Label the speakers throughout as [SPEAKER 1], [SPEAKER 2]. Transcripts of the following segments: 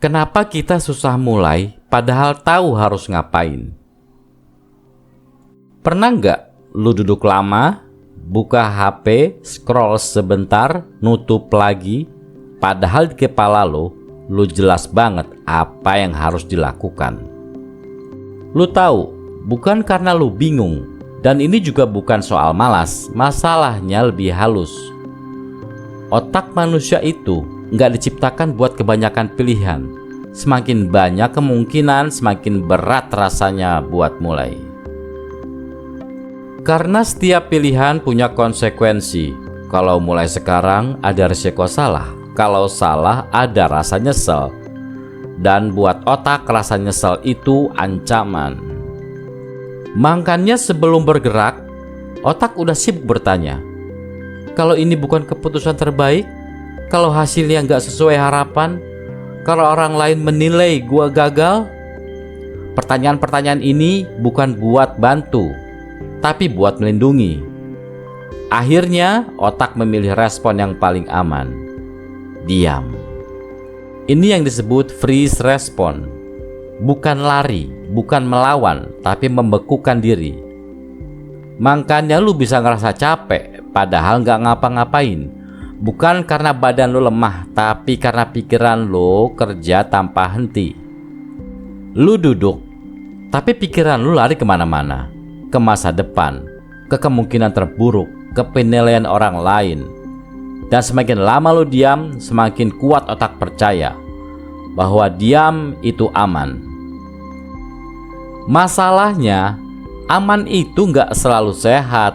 [SPEAKER 1] Kenapa kita susah mulai padahal tahu harus ngapain? Pernah nggak lu duduk lama, buka HP, scroll sebentar, nutup lagi, padahal di kepala lu jelas banget apa yang harus dilakukan. Lu tahu, bukan karena lu bingung, dan ini juga bukan soal malas, masalahnya lebih halus. Otak manusia itu nggak diciptakan buat kebanyakan pilihan. Semakin banyak kemungkinan, semakin berat rasanya buat mulai. Karena setiap pilihan punya konsekuensi. Kalau mulai sekarang ada risiko salah. Kalau salah ada rasa nyesel. Dan buat otak rasa nyesel itu ancaman. Makanya sebelum bergerak, otak udah sibuk bertanya, kalau ini bukan keputusan terbaik, kalau hasilnya nggak sesuai harapan, kalau orang lain menilai gua gagal. Pertanyaan-pertanyaan ini bukan buat bantu, tapi buat melindungi. Akhirnya otak memilih respon yang paling aman. Diam. Ini yang disebut freeze response. Bukan lari, bukan melawan, tapi membekukan diri. Makanya lu bisa ngerasa capek padahal nggak ngapa-ngapain. Bukan karena badan lu lemah, tapi karena pikiran lu kerja tanpa henti. Lu duduk, tapi pikiran lu lari kemana-mana. Ke masa depan, ke kemungkinan terburuk, ke penilaian orang lain. Dan semakin lama lu diam, semakin kuat otak percaya bahwa diam itu aman. Masalahnya, aman itu nggak selalu sehat.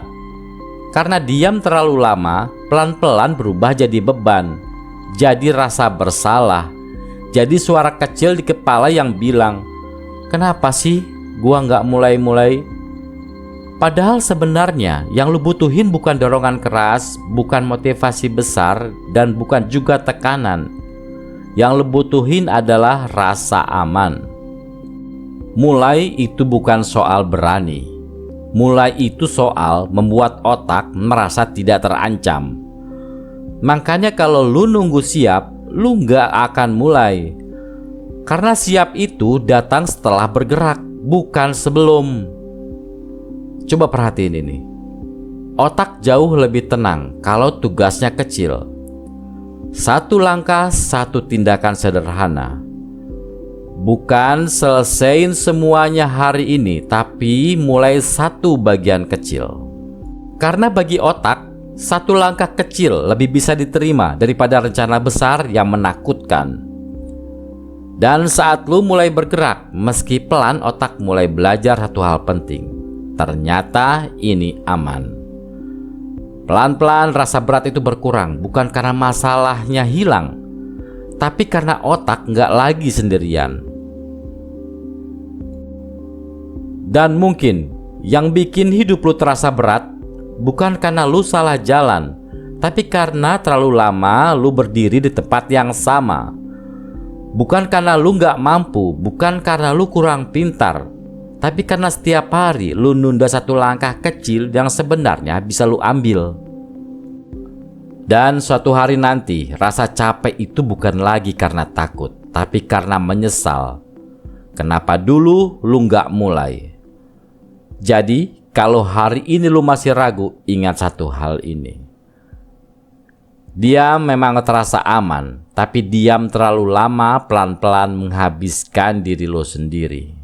[SPEAKER 1] Karena diam terlalu lama, pelan-pelan berubah jadi beban, jadi rasa bersalah, jadi suara kecil di kepala yang bilang, kenapa sih gua nggak mulai-mulai? Padahal sebenarnya yang lu butuhin bukan dorongan keras, bukan motivasi besar, dan bukan juga tekanan. Yang lu butuhin adalah rasa aman. Mulai itu bukan soal berani. Mulai itu soal membuat otak merasa tidak terancam. Makanya kalau lu nunggu siap, lu nggak akan mulai. Karena siap itu datang setelah bergerak, bukan sebelum. Coba perhatiin ini. Otak jauh lebih tenang kalau tugasnya kecil. Satu langkah, satu tindakan sederhana. Bukan selesaiin semuanya hari ini, tapi mulai satu bagian kecil. Karena bagi otak, satu langkah kecil lebih bisa diterima daripada rencana besar yang menakutkan. Dan saat lu mulai bergerak, meski pelan, otak mulai belajar satu hal penting. Ternyata ini aman. Pelan-pelan rasa berat itu berkurang, bukan karena masalahnya hilang, tapi karena otak nggak lagi sendirian. Dan mungkin yang bikin hidup lu terasa berat bukan karena lu salah jalan, tapi karena terlalu lama lu berdiri di tempat yang sama. Bukan karena lu nggak mampu, bukan karena lu kurang pintar, tapi karena setiap hari lu nunda satu langkah kecil yang sebenarnya bisa lu ambil. Dan suatu hari nanti rasa capek itu bukan lagi karena takut, tapi karena menyesal. Kenapa dulu lu nggak mulai? Jadi kalau hari ini lu masih ragu, ingat satu hal ini. Diam memang terasa aman, tapi diam terlalu lama pelan-pelan menghabiskan diri lu sendiri.